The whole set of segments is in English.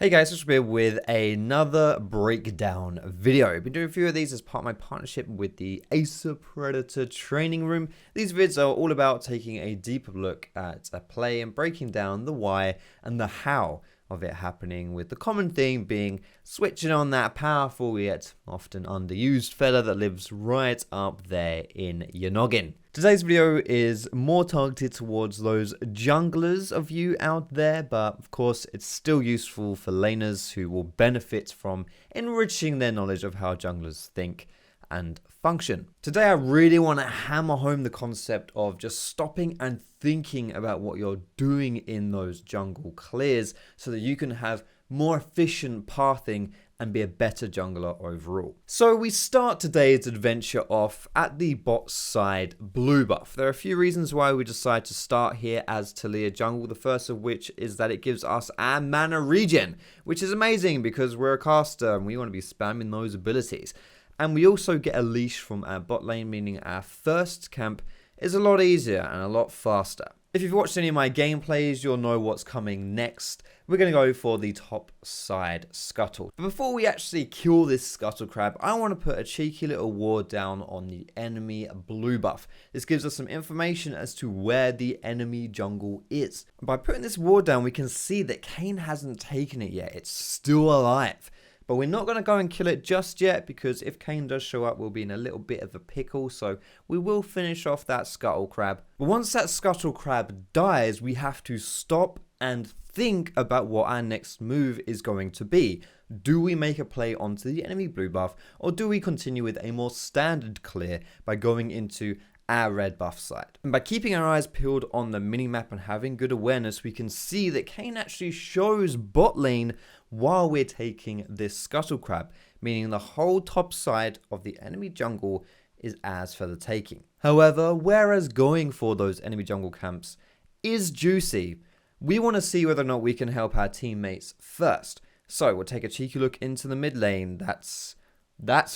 Hey guys, it's here with another breakdown video. I've been doing a few of these as part of my partnership with the Acer Predator training room. These vids are all about taking a deeper look at a play and breaking down the why and the how of it happening, with the common theme being switching on that powerful yet often underused fella that lives right up there in your noggin. Today's video is more targeted towards those junglers of you out there, but of course it's still useful for laners who will benefit from enriching their knowledge of how junglers think and function. Today I really want to hammer home the concept of just stopping and thinking about what you're doing in those jungle clears so that you can have more efficient pathing and be a better jungler overall. So we start today's adventure off at the bot side blue buff. There are a few reasons why we decide to start here as Taliyah jungle, the first of which is that it gives us our mana regen, which is amazing because we're a caster and we want to be spamming those abilities. And we also get a leash from our bot lane, meaning our first camp is a lot easier and a lot faster. If you've watched any of my gameplays, you'll know what's coming next. We're going to go for the top side scuttle. But before we actually kill this scuttle crab, I want to put a cheeky little ward down on the enemy blue buff. This gives us some information as to where the enemy jungle is. And by putting this ward down, we can see that Kayn hasn't taken it yet. It's still alive. But we're not going to go and kill it just yet, because if Kayn does show up, we'll be in a little bit of a pickle. So we will finish off that scuttle crab. But once that scuttle crab dies, we have to stop and think about what our next move is going to be. Do we make a play onto the enemy blue buff, or do we continue with a more standard clear by going into our red buff side? And by keeping our eyes peeled on the minimap and having good awareness, we can see that Kayn actually shows bot lane while we're taking this scuttle crab, meaning the whole top side of the enemy jungle is ours for the taking. However, whereas going for those enemy jungle camps is juicy, we want to see whether or not we can help our teammates first. So we'll take a cheeky look into the mid lane. That's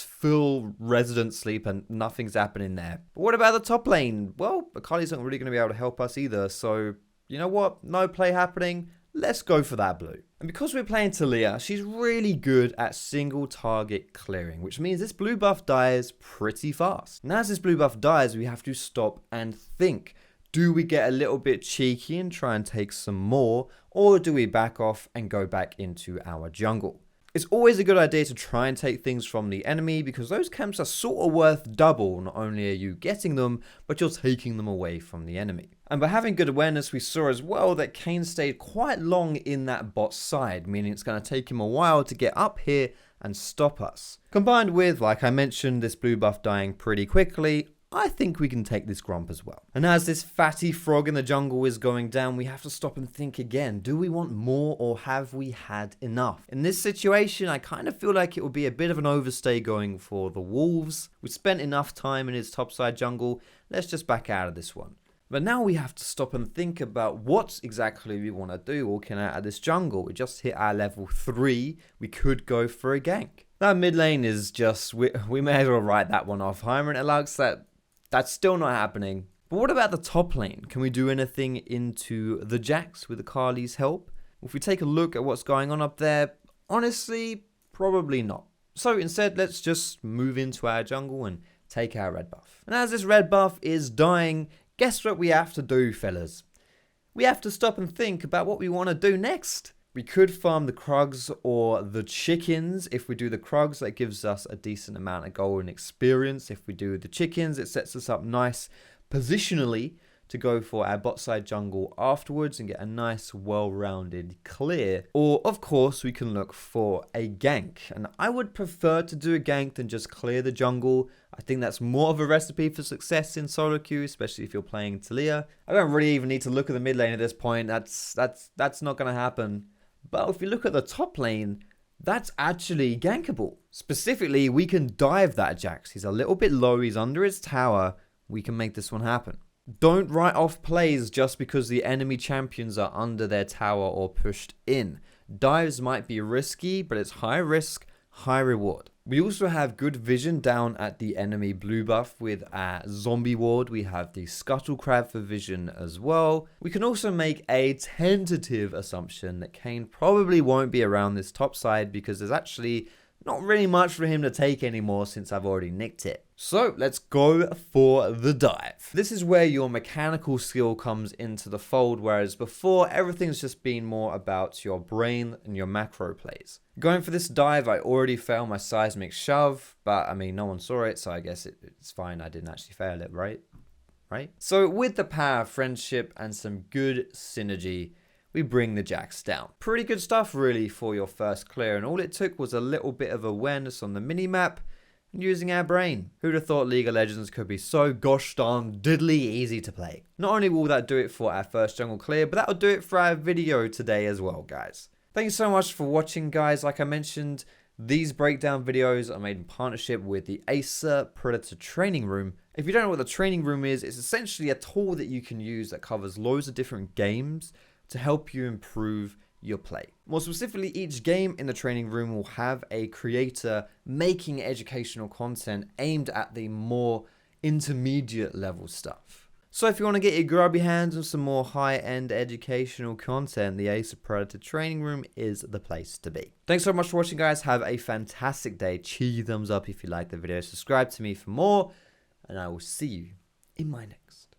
full resident sleep and nothing's happening there. But what about the top lane? Well, Akali's not really going to be able to help us either. So, you know what? No play happening. Let's go for that blue. And because we're playing Taliyah, she's really good at single target clearing, which means this blue buff dies pretty fast. And as this blue buff dies, we have to stop and think. Do we get a little bit cheeky and try and take some more? Or do we back off and go back into our jungle? It's always a good idea to try and take things from the enemy, because those camps are sort of worth double. Not only are you getting them, but you're taking them away from the enemy. And by having good awareness, we saw as well that Kayn stayed quite long in that bot side, meaning it's going to take him a while to get up here and stop us. Combined with, like I mentioned, this blue buff dying pretty quickly, I think we can take this Gromp as well. And as this fatty frog in the jungle is going down, we have to stop and think again. Do we want more, or have we had enough? In this situation, I kind of feel like it would be a bit of an overstay going for the wolves. We spent enough time in his topside jungle. Let's just back out of this one. But now we have to stop and think about what exactly we want to do walking out of this jungle. We just hit our level 3. We could go for a gank. That mid lane is just, we may as well write that one off. Heimer and Lux, that's still not happening. But what about the top lane? Can we do anything into the Jax with Akali's help? If we take a look at what's going on up there, honestly, probably not. So instead, let's just move into our jungle and take our red buff. And as this red buff is dying, guess what we have to do, fellas? We have to stop and think about what we want to do next. We could farm the Krugs or the chickens. If we do the Krugs, that gives us a decent amount of gold and experience. If we do the chickens, it sets us up nice positionally to go for our bot side jungle afterwards and get a nice well-rounded clear. Or of course we can look for a gank, and I would prefer to do a gank than just clear the jungle. I think that's more of a recipe for success in solo queue, especially if you're playing Taliyah. I don't really even need to look at the mid lane at this point. That's not going to happen. But if you look at the top lane, that's actually gankable. Specifically, we can dive that Jax. He's a little bit low, he's under his tower. We can make this one happen. Don't write off plays just because the enemy champions are under their tower or pushed in. Dives might be risky, but it's high risk, high reward. We also have good vision down at the enemy blue buff with our zombie ward. We have the scuttle crab for vision as well. We can also make a tentative assumption that Kane probably won't be around this top side because there's actually not really much for him to take anymore since I've already nicked it. So let's go for the dive. This is where your mechanical skill comes into the fold, whereas before everything's just been more about your brain and your macro plays. Going for this dive, I already failed my seismic shove, but I mean, no one saw it, so I guess it's fine. I didn't actually fail it, right? So with the power of friendship and some good synergy, we bring the jacks down. Pretty good stuff really for your first clear, and all it took was a little bit of awareness on the minimap and using our brain. Who'd have thought League of Legends could be so gosh darn diddly easy to play? Not only will that do it for our first jungle clear, but that'll do it for our video today as well, guys. Thank you so much for watching, guys. Like I mentioned, these breakdown videos are made in partnership with the Acer Predator Training Room. If you don't know what the training room is, it's essentially a tool that you can use that covers loads of different games to help you improve your play. More specifically, each game in the training room will have a creator making educational content aimed at the more intermediate level stuff. So if you want to get your grubby hands on some more high-end educational content, the Acer Predator Training Room is the place to be. Thanks so much for watching, guys. Have a fantastic day. Cheesy thumbs up if you like the video. Subscribe to me for more, and I will see you in my next.